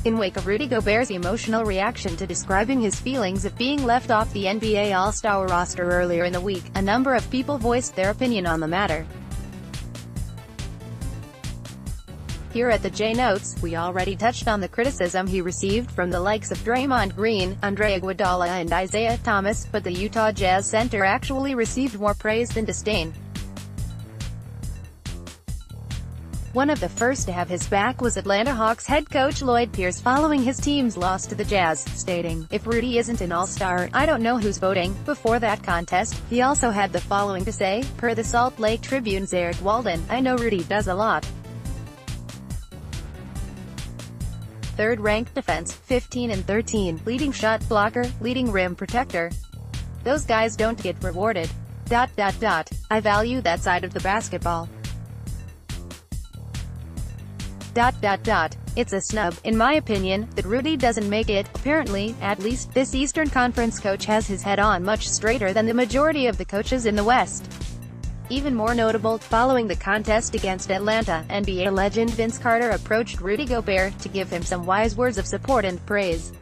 In wake of Rudy Gobert's emotional reaction to describing his feelings of being left off the NBA All-Star roster earlier in the week, a number of people voiced their opinion on the matter. Here at the J Notes, we already touched on the criticism he received from the likes of Draymond Green, Iguodala and Isaiah Thomas, but the Utah Jazz center actually received more praise than disdain. One of the first to have his back was Atlanta Hawks head coach Lloyd Pierce following his team's loss to the Jazz, stating, "If Rudy isn't an all-star, I don't know who's voting." Before that contest, he also had the following to say, per the Salt Lake Tribune's Eric Walden, "I know Rudy does a lot. Third-ranked defense, 15 and 13, leading shot blocker, leading rim protector. Those guys don't get rewarded. I value that side of the basketball. It's a snub, in my opinion, that Rudy doesn't make it. Apparently, at least, this Eastern Conference coach has his head on much straighter than the majority of the coaches in the West." Even more notable, following the contest against Atlanta, NBA legend Vince Carter approached Rudy Gobert to give him some wise words of support and praise.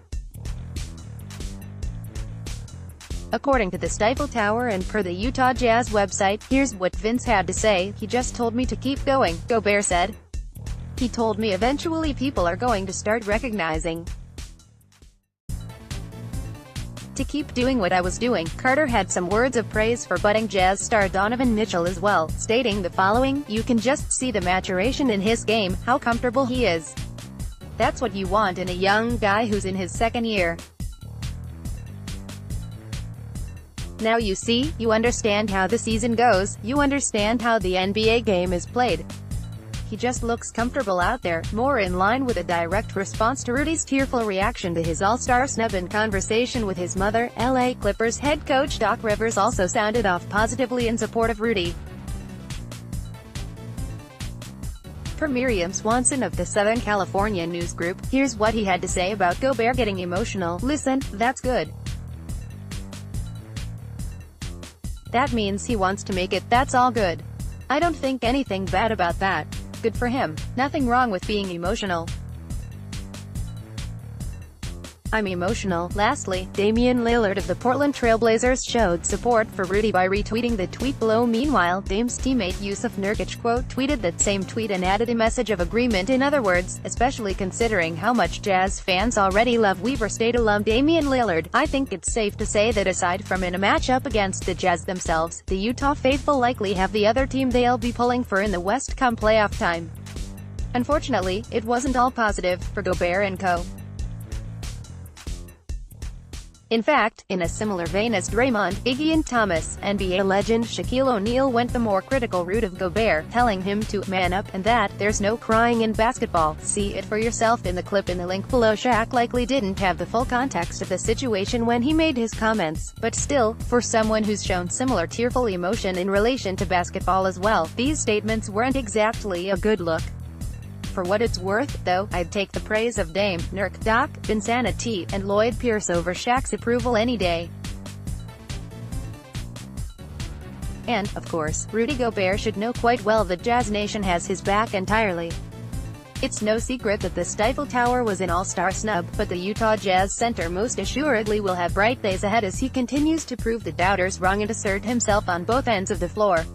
According to the Stifle Tower and per the Utah Jazz website, here's what Vince had to say. "He just told me to keep going," Gobert said. "He told me eventually people are going to start recognizing to keep doing what I was doing." Carter had some words of praise for budding Jazz star Donovan Mitchell as well, stating the following, "You can just see the maturation in his game, how comfortable he is. That's what you want in a young guy who's in his second year. Now you see, you understand how the season goes, you understand how the NBA game is played. He just looks comfortable out there," more in line with a direct response to Rudy's tearful reaction to his All-Star snub and conversation with his mother. LA Clippers head coach Doc Rivers also sounded off positively in support of Rudy. Per Miriam Swanson of the Southern California News Group, here's what he had to say about Gobert getting emotional. "Listen, that's good. That means he wants to make it, that's all good. I don't think anything bad about that. Good for him. Nothing wrong with being emotional. I'm emotional." Lastly, Damian Lillard of the Portland Trail Blazers showed support for Rudy by retweeting the tweet below. Meanwhile, Dame's teammate Yusuf Nurkic tweeted that same tweet and added a message of agreement. In other words, especially considering how much Jazz fans already love Weaver State alum Damian Lillard, I think it's safe to say that aside from in a matchup against the Jazz themselves, the Utah faithful likely have the other team they'll be pulling for in the West come playoff time. Unfortunately, it wasn't all positive for Gobert and co. In fact, in a similar vein as Draymond, Iggy and Thomas, NBA legend Shaquille O'Neal went the more critical route of Gobert, telling him to "man up" and that "there's no crying in basketball." See it for yourself in the clip in the link below. Shaq likely didn't have the full context of the situation when he made his comments, but still, for someone who's shown similar tearful emotion in relation to basketball as well, these statements weren't exactly a good look. For what it's worth, though, I'd take the praise of Dame, Nurk, Doc, Vinsanity, and Lloyd Pierce over Shaq's approval any day. And, of course, Rudy Gobert should know quite well that Jazz Nation has his back entirely. It's no secret that the Stifle Tower was an all-star snub, but the Utah Jazz center most assuredly will have bright days ahead as he continues to prove the doubters wrong and assert himself on both ends of the floor.